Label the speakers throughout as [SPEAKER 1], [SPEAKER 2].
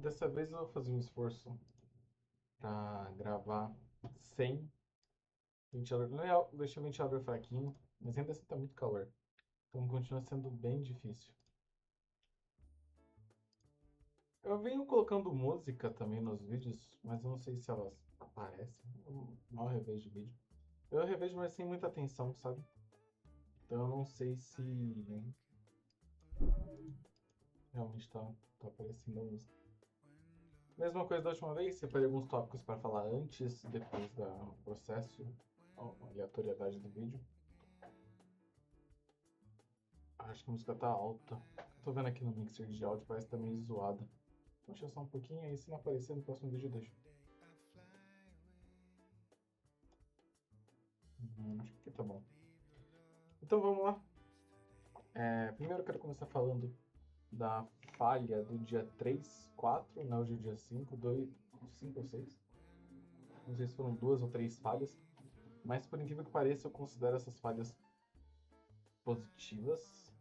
[SPEAKER 1] Dessa vez eu vou fazer um esforço pra gravar sem ventilador. Na real, deixei o ventilador fraquinho, mas ainda assim tá muito calor. Então continua sendo bem difícil. Eu venho colocando música também nos vídeos, mas eu não sei se elas aparecem. Eu mal revejo vídeo. Eu revejo, mas sem muita atenção, sabe? Então eu não sei se realmente tá aparecendo a música. Mesma coisa da última vez, separei alguns tópicos para falar antes, depois do processo, a aleatoriedade do vídeo. Acho que a música tá alta. Tô vendo aqui no mixer de áudio, parece que tá meio zoada. Deixa só um pouquinho aí, se não aparecer no próximo vídeo, deixa. Acho que tá bom. Então vamos lá. Primeiro eu quero começar falando da falha do dia 3, 4, não, hoje é o dia 5, 2, 5 ou 6. Não sei se foram duas ou três falhas, mas por incrível que pareça, eu considero essas falhas positivas,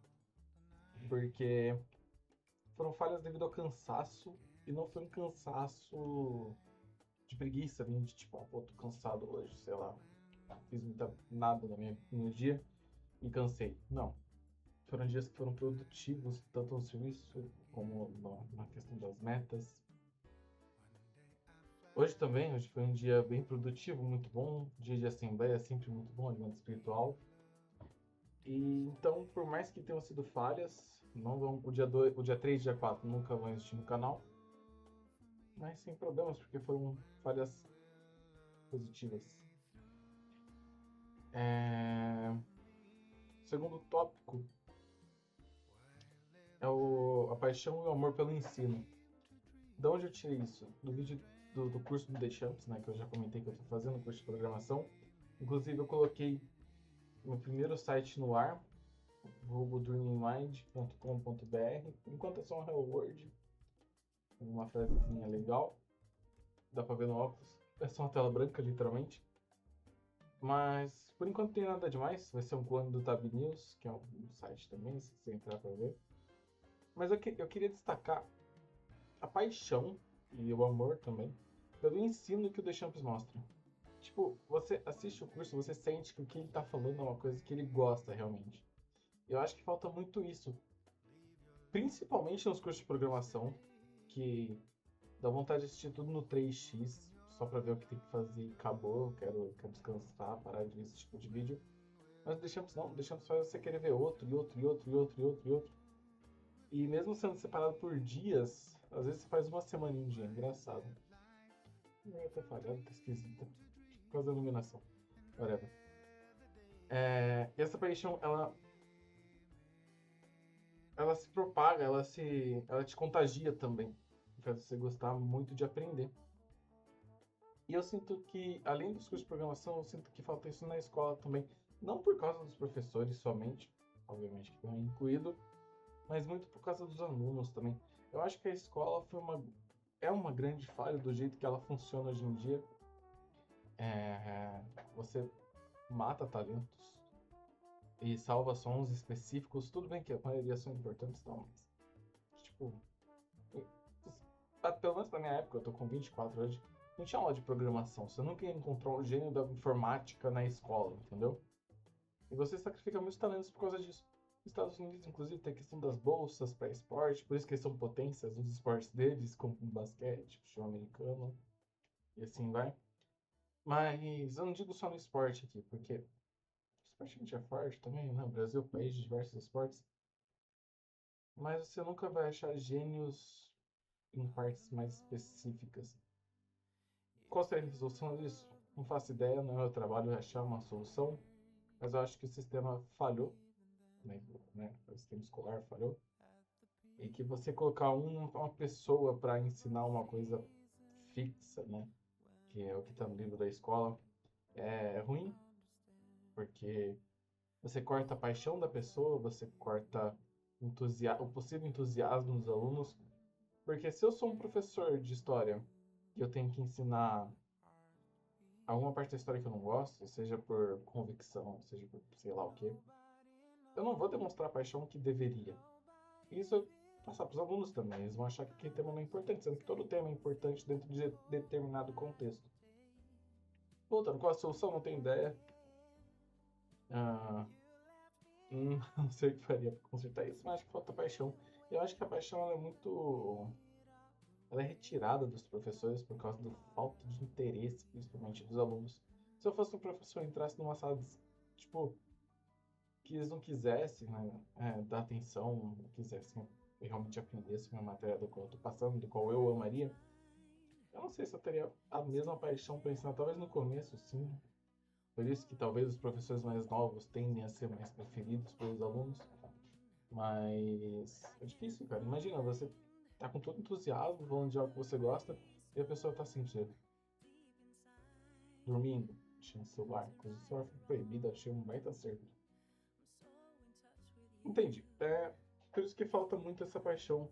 [SPEAKER 1] porque foram falhas devido ao cansaço, e não foi um cansaço de preguiça, vindo de tipo, pô, tô cansado hoje, sei lá, fiz nada no dia e cansei. Não. Foram dias que foram produtivos, tanto no serviço como na questão das metas. Hoje foi um dia bem produtivo, muito bom. Dia de assembleia é sempre muito bom, alimento espiritual. E então, por mais que tenham sido falhas, não vão, o dia 3 e dia 4 nunca vão existir no canal, mas sem problemas, porque foram falhas positivas. É... Segundo tópico é a paixão e o amor pelo ensino. De onde eu tirei isso? Do vídeo do curso do The Champs, né, que eu já comentei que eu estou fazendo, curso de programação. Inclusive eu coloquei meu primeiro site no ar, vulgodreamingmind.com.br. Enquanto é só um Hello World, uma frasezinha legal, dá pra ver no óculos. É só uma tela branca, literalmente. Mas por enquanto não tem nada demais. Vai ser um clone do Tab News, que é um site também, se você entrar pra ver. Mas eu queria destacar a paixão e o amor também pelo ensino que o Deschamps mostra. Tipo, você assiste o curso, você sente que o que ele tá falando é uma coisa que ele gosta realmente. Eu acho que falta muito isso, principalmente nos cursos de programação, que dá vontade de assistir tudo no 3x, só pra ver o que tem que fazer e acabou, quero descansar, parar de ver esse tipo de vídeo. Mas o Deschamps não, o Deschamps faz você querer ver outro, e outro, e outro, e outro, e outro, e outro. E mesmo sendo separado por dias, às vezes você faz uma semana em um dia, engraçado. Não tá falhado, tá esquisita. Por causa da iluminação. Whatever. Essa paixão, ela se propaga, ela te contagia também. Faz você gostar muito de aprender. E eu sinto que, além dos cursos de programação, eu sinto que falta isso na escola também. Não por causa dos professores somente, obviamente que também incluído, mas muito por causa dos alunos também. Eu acho que a escola é uma grande falha do jeito que ela funciona hoje em dia. Você mata talentos e salva sons específicos. Tudo bem que a maioria são importantes, não, mas, tipo, pelo menos na minha época, eu tô com 24 hoje, não tinha aula de programação. Você nunca ia encontrar o gênio da informática na escola, entendeu? E você sacrifica muitos talentos por causa disso. Nos Estados Unidos, inclusive, tem a questão das bolsas para esporte, por isso que eles são potências nos esportes deles, como o basquete, futebol americano, e assim vai. Mas eu não digo só no esporte aqui, porque o esporte a gente é forte também, né? O Brasil é um país de diversos esportes. Mas você nunca vai achar gênios em partes mais específicas. Qual seria a resolução disso? Não faço ideia, não é meu trabalho achar uma solução, mas eu acho que o sistema falhou, né? O sistema escolar falhou, e que você colocar uma pessoa para ensinar uma coisa fixa, né? Que é o que está no livro da escola, é ruim, porque você corta a paixão da pessoa, você corta o possível entusiasmo dos alunos, porque se eu sou um professor de história e eu tenho que ensinar alguma parte da história que eu não gosto, seja por convicção, seja por sei lá o quê, eu não vou demonstrar a paixão que deveria. Isso passar para os alunos também. Eles vão achar que aquele tema não é importante, sendo que todo tema é importante dentro de determinado contexto. Voltando, qual a solução? Não tenho ideia. Ah, não sei o que faria para consertar isso, mas acho que falta paixão. Eu acho que a paixão ela é muito. Ela é retirada dos professores por causa da falta de interesse, principalmente dos alunos. Se eu fosse um professor e entrasse numa sala, tipo, que eles não quisessem, né, dar atenção, não quisessem realmente aprender sobre a matéria do qual eu estou passando, do qual eu amaria, eu não sei se eu teria a mesma paixão para ensinar. Talvez no começo, sim. Por isso que talvez os professores mais novos tendem a ser mais preferidos pelos alunos. Mas é difícil, cara. Imagina, você tá com todo entusiasmo falando de algo que você gosta e a pessoa tá assim, você, dormindo, mexendo no celular. Coisa do celular foi proibida, achei um baita acerto. Entendi. É por isso que falta muito essa paixão,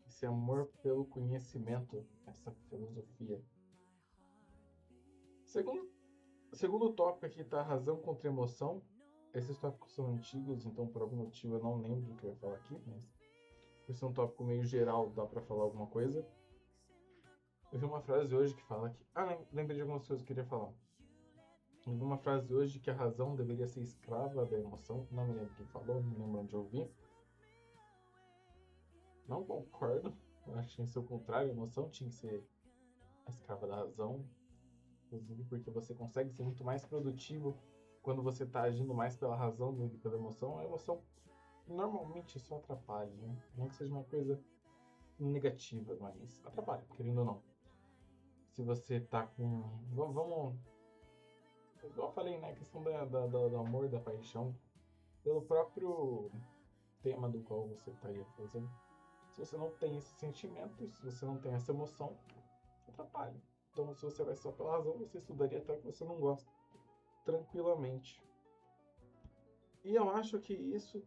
[SPEAKER 1] esse amor pelo conhecimento, essa filosofia. Segundo, segundo tópico aqui tá razão contra emoção. Esses tópicos são antigos, então por algum motivo eu não lembro o que eu ia falar aqui, mas por ser um tópico meio geral, dá pra falar alguma coisa. Eu vi uma frase hoje que fala que. Ah, lembrei de algumas coisas que eu queria falar. Eu vi uma frase hoje que a razão deveria ser escrava da emoção. Não me lembro quem falou, não me lembro onde eu ouvi. Não concordo. Eu acho que tinha que ser o contrário, a emoção tinha que ser a escrava da razão. Inclusive porque você consegue ser muito mais produtivo quando você está agindo mais pela razão do que pela emoção. A emoção normalmente só atrapalha, né? Não que seja uma coisa negativa, mas atrapalha, querendo ou não. Se você tá com. Vamos. Igual eu falei, né? A questão do amor, da paixão, pelo próprio tema do qual você estaria fazendo. Se você não tem esse sentimento, se você não tem essa emoção, atrapalha. Então, se você vai só pela razão, você estudaria até que você não gosta, tranquilamente. E eu acho que isso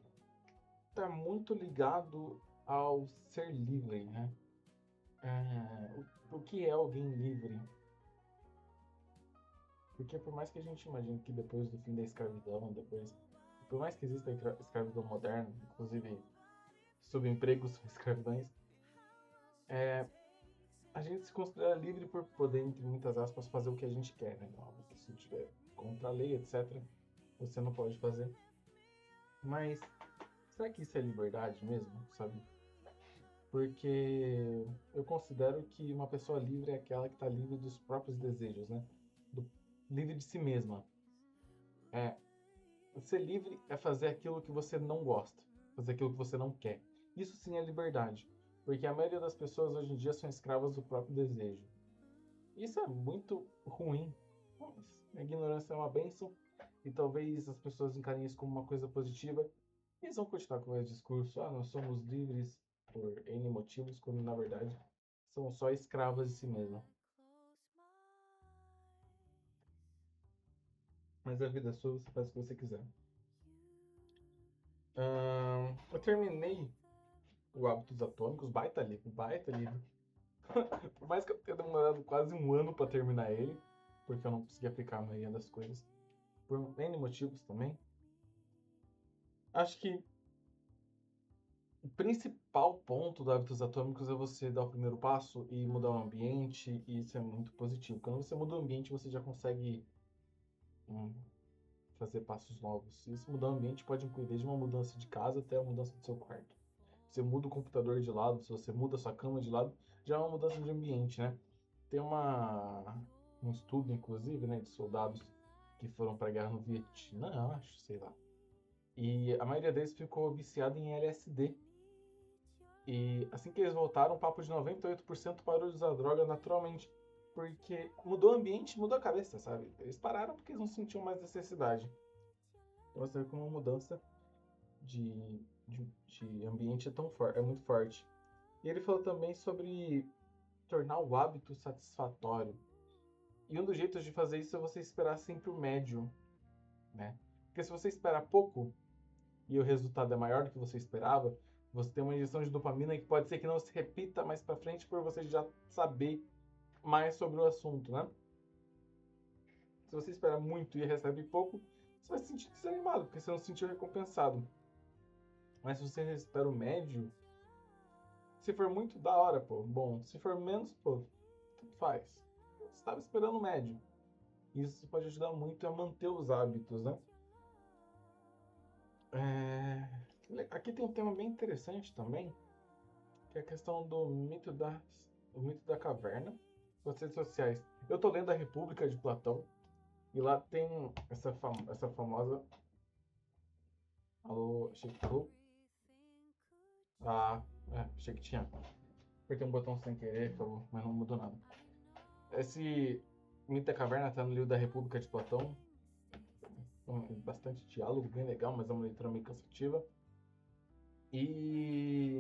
[SPEAKER 1] está muito ligado ao ser livre, né? O que é alguém livre? Porque por mais que a gente imagine que depois do fim da escravidão, por mais que exista a escravidão moderna, inclusive subempregos, escravidões, a gente se considera livre por poder, entre muitas aspas, fazer o que a gente quer, né? Óbvio que se tiver contra a lei, etc., você não pode fazer. Mas será que isso é liberdade mesmo, sabe? Porque eu considero que uma pessoa livre é aquela que está livre dos próprios desejos, né? Livre de si mesma. É, ser livre é fazer aquilo que você não gosta, fazer aquilo que você não quer. Isso sim é liberdade, porque a maioria das pessoas hoje em dia são escravas do próprio desejo. Isso é muito ruim. Mas a ignorância é uma bênção e talvez as pessoas encarem isso como uma coisa positiva. E eles vão continuar com esse discurso: ah, nós somos livres por N motivos, quando na verdade são só escravas de si mesmas. Mas a vida é sua, você faz o que você quiser. Eu terminei o Hábitos Atômicos, baita livro, baita livro. Por mais que eu tenha demorado quase um ano para terminar ele, porque eu não consegui aplicar a maioria das coisas, por N motivos também. Acho que o principal ponto do Hábitos Atômicos é você dar o primeiro passo e mudar o ambiente, e isso é muito positivo. Quando você muda o ambiente, você já consegue hum, fazer passos novos. E esse mudar o ambiente pode incluir desde uma mudança de casa até a mudança do seu quarto. Você muda o computador de lado, se você muda a sua cama de lado, já é uma mudança de ambiente, né? Tem um estudo, inclusive, né, de soldados que foram para a guerra no Vietnã, acho, sei lá. E a maioria deles ficou viciado em LSD. E assim que eles voltaram, um papo de 98% parou de usar droga naturalmente. Porque mudou o ambiente, mudou a cabeça, sabe? Eles pararam porque eles não sentiam mais necessidade. Então você vê como uma mudança de ambiente é muito forte. E ele falou também sobre tornar o hábito satisfatório. E um dos jeitos de fazer isso é você esperar sempre o médio, né? Porque se você esperar pouco e o resultado é maior do que você esperava, você tem uma injeção de dopamina que pode ser que não se repita mais para frente por você já saber mais sobre o assunto, né? Se você espera muito e recebe pouco, você vai se sentir desanimado, porque você não se sentiu recompensado. Mas se você espera o médio, Se for muito, da hora, pô, bom. Se for menos, pô, tanto faz. Você estava esperando o médio. Isso pode ajudar muito a manter os hábitos, né? Aqui tem um tema bem interessante também, que é a questão do mito da caverna, nas redes sociais. Eu tô lendo a República de Platão, e lá tem essa famosa... Alô, achei que... Alô? Ah, achei que tinha. Apertei um botão sem querer, falou, mas não mudou nada. Esse mito da caverna tá no livro da República de Platão. Bastante diálogo, bem legal, mas é uma leitura meio cansativa. E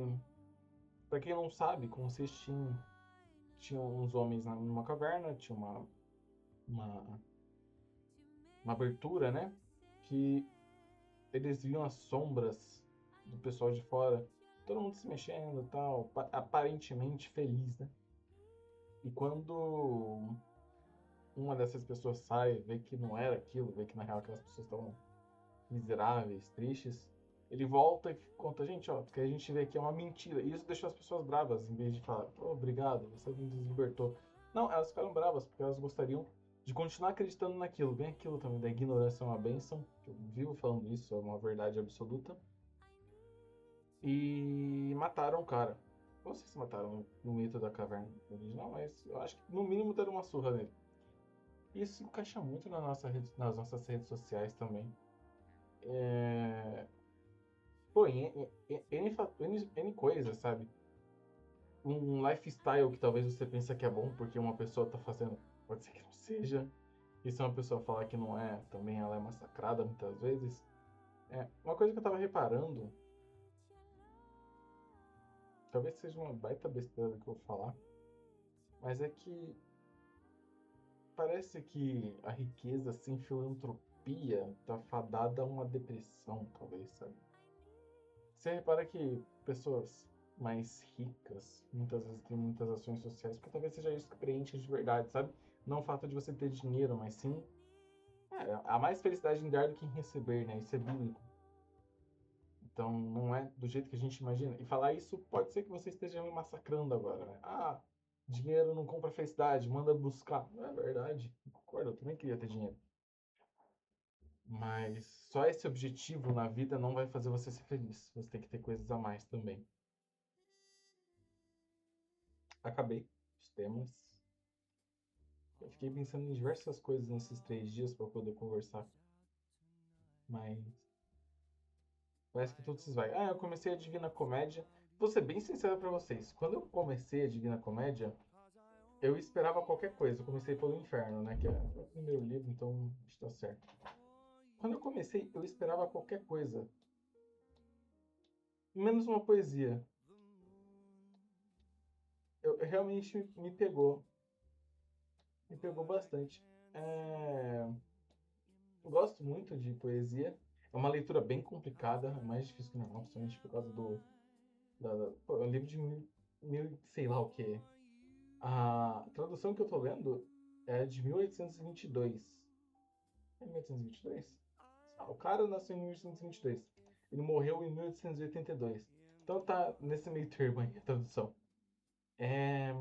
[SPEAKER 1] para quem não sabe, consiste em tinha uns homens numa caverna, tinha uma, uma abertura, né? Que eles viam as sombras do pessoal de fora, todo mundo se mexendo e tal, aparentemente feliz, né? E quando uma dessas pessoas sai, vê que não era aquilo, vê que na real aquelas pessoas estavam miseráveis, tristes, ele volta e conta, gente, ó, o que a gente vê aqui é uma mentira. E isso deixou as pessoas bravas, em vez de falar, oh, obrigado, você nos libertou. Não, elas ficaram bravas, porque elas gostariam de continuar acreditando naquilo. Bem aquilo também, da ignorância é uma bênção, eu vivo falando isso, é uma verdade absoluta. E mataram o cara. Não sei se mataram no mito da caverna original, mas eu acho que no mínimo deram uma surra nele. Isso encaixa muito nas nossas redes sociais também. Pô, N coisas, sabe? Um lifestyle que talvez você pense que é bom porque uma pessoa tá fazendo, pode ser que não seja. E se uma pessoa falar que não é, também ela é massacrada muitas vezes. Uma coisa que eu tava reparando, talvez seja uma baita besteira do que eu vou falar, mas é que parece que a riqueza sem filantropia tá fadada a uma depressão, talvez, sabe? Você repara que pessoas mais ricas muitas vezes têm muitas ações sociais, porque talvez seja isso que preenche de verdade, sabe? Não o fato de você ter dinheiro, mas sim há mais felicidade em dar do que em receber, né? Isso é bíblico. Então não é do jeito que a gente imagina. E falar isso pode ser que você esteja me massacrando agora, né? Ah, dinheiro não compra felicidade, manda buscar. Não é verdade. Concordo, eu também queria ter dinheiro. Mas só esse objetivo na vida não vai fazer você ser feliz. Você tem que ter coisas a mais também. Acabei os temas. Eu fiquei pensando em diversas coisas nesses 3 dias para poder conversar. Mas parece que tudo se vai. Eu comecei a Divina Comédia. Vou ser bem sincero pra vocês. Quando eu comecei a Divina Comédia, eu esperava qualquer coisa. Eu comecei pelo Inferno, né? Que é o primeiro livro, então está certo. Quando eu comecei, eu esperava qualquer coisa. Menos uma poesia. Realmente me pegou. Me pegou bastante. Eu gosto muito de poesia. É uma leitura bem complicada, é mais difícil que normal, principalmente por causa pô, é um livro de sei lá o que. A tradução que eu tô lendo é de 1822. É 1822? O cara nasceu em 1822. Ele morreu em 1882. Então tá nesse meio termo aí a tradução. É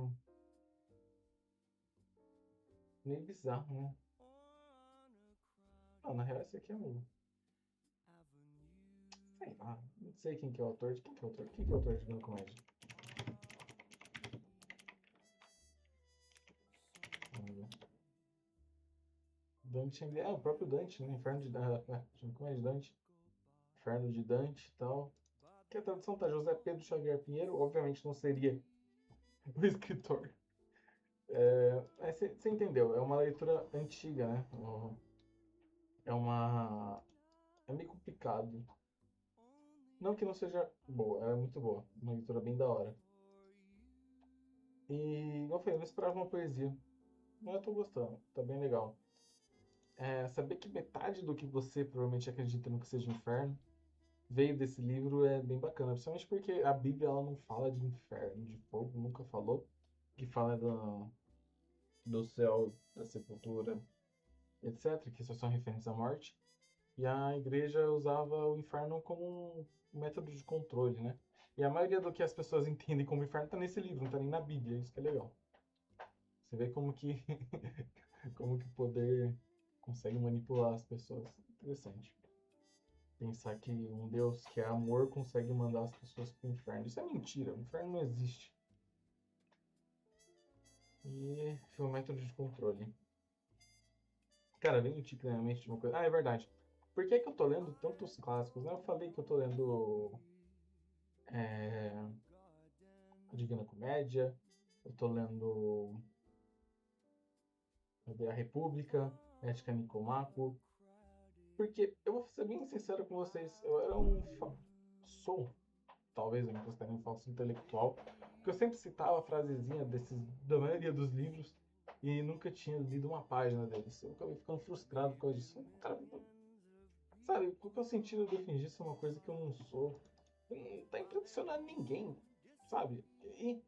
[SPEAKER 1] meio bizarro, né? Não, na real esse aqui é um... Sei lá, não sei quem que é o autor. Quem que é o autor? Quem que é o autor de Divina Comédia? Vamos ver. Dante Alighieri, o próprio Dante, né? Inferno de Dante, como é de Dante? Inferno de Dante e tal. Que a tradução tá José Pedro Xavier Pinheiro, obviamente não seria o escritor. Você entendeu, é uma leitura antiga, né? É uma. É meio complicado. Não que não seja boa, é muito boa. Uma leitura bem da hora. E, igual eu falei, eu não esperava uma poesia. Mas eu tô gostando, tá bem legal. Saber que metade do que você provavelmente acredita no que seja inferno veio desse livro é bem bacana, principalmente porque a Bíblia ela não fala de inferno, de fogo, nunca falou, que fala do céu, da sepultura, etc., que só são referentes à morte. E a igreja usava o inferno como um método de controle, né? E a maioria do que as pessoas entendem como inferno tá nesse livro, não tá nem na Bíblia, isso que é legal. Você vê como que como que o poder consegue manipular as pessoas. Interessante. Pensar que um Deus que é amor consegue mandar as pessoas pro inferno. Isso é mentira, o inferno não existe. E foi um método de controle. Cara, vem um tique na minha mente de uma coisa. Ah, é verdade. Por que que eu tô lendo tantos clássicos, né? Eu falei que eu tô lendo é, a Divina Comédia, eu tô lendo a República, Ética Nicomaco. Porque eu vou ser bem sincero com vocês, eu era sou, talvez eu me considere um falso intelectual, porque eu sempre citava a frasezinha da maioria dos livros e nunca tinha lido uma página deles. Eu acabei ficando frustrado por causa disso. Cara, sabe, qual que é o sentido de eu fingir ser uma coisa que eu não sou? Não tá impressionando ninguém, sabe? E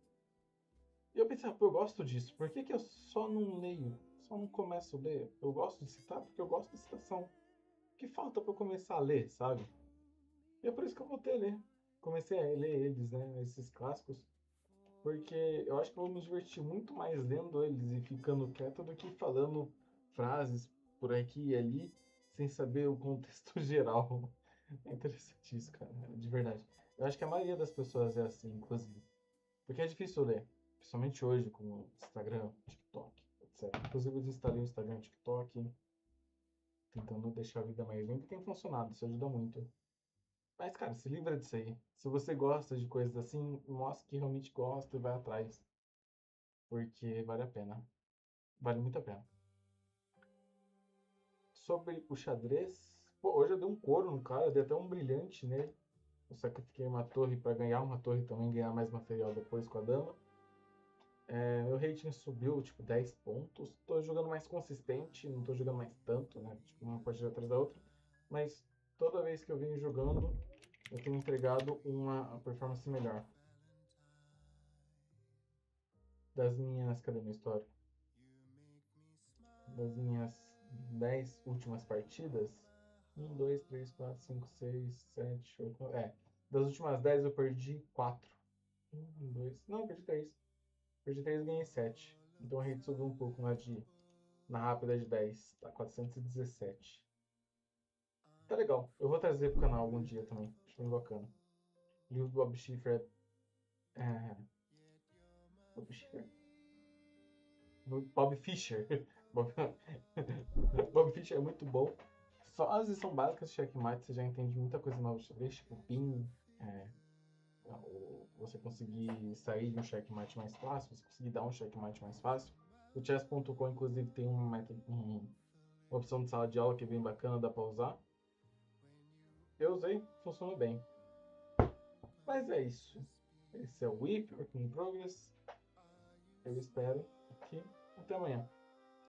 [SPEAKER 1] eu pensei, pô, eu gosto disso, por que que eu só não leio? Só não começo a ler? Eu gosto de citar porque eu gosto de citação. O que falta pra eu começar a ler, sabe? E é por isso que eu voltei a ler. Comecei a ler eles, né? Esses clássicos. Porque eu acho que eu vou me divertir muito mais lendo eles e ficando quieto do que falando frases por aqui e ali sem saber o contexto geral. É interessante isso, cara. De verdade. Eu acho que a maioria das pessoas é assim, inclusive. Porque é difícil ler. Principalmente hoje com Instagram, TikTok, etc. Inclusive eu desinstalei o Instagram e o TikTok, tentando deixar a vida mais limpa e tem funcionado. Isso ajuda muito. Mas, cara, se livra disso aí. Se você gosta de coisas assim, mostra que realmente gosta e vai atrás. Porque vale a pena. Vale muito a pena. Sobre o xadrez, pô, hoje eu dei um couro no cara, dei até um brilhante nele. Eu sacrifiquei uma torre para ganhar uma torre também, ganhar mais material depois com a dama. Meu rating subiu, tipo, 10 pontos. Tô jogando mais consistente, não tô jogando mais tanto, né? Tipo, uma partida atrás da outra. Mas toda vez que eu venho jogando, eu tenho entregado uma performance melhor. Das minhas. Cadê minha história? Das minhas 10 últimas partidas. 1, 2, 3, 4, 5, 6, 7, 8. Das últimas 10 eu perdi 4. 1, 2. Não, eu perdi 3. Perdi 3 e ganhei 7. Então a rede subiu um pouco na rápida de 10. Tá 417. Tá legal. Eu vou trazer pro canal algum dia também. Acho bem bacana. O livro do Bob Schiffer é. Bob Schiffer? Bob Fischer. Bob, Bob Fischer é muito bom. Só as lições básicas de checkmate você já entende muita coisa nova de xadrez, tipo pin, é, você conseguir sair de um checkmate mais fácil, você conseguir dar um checkmate mais fácil. O chess.com inclusive tem uma opção de sala de aula que é bem bacana, dá pra usar. Eu usei, funciona bem. Mas é isso. Esse é o WIP, Work in Progress. Eu espero que até amanhã.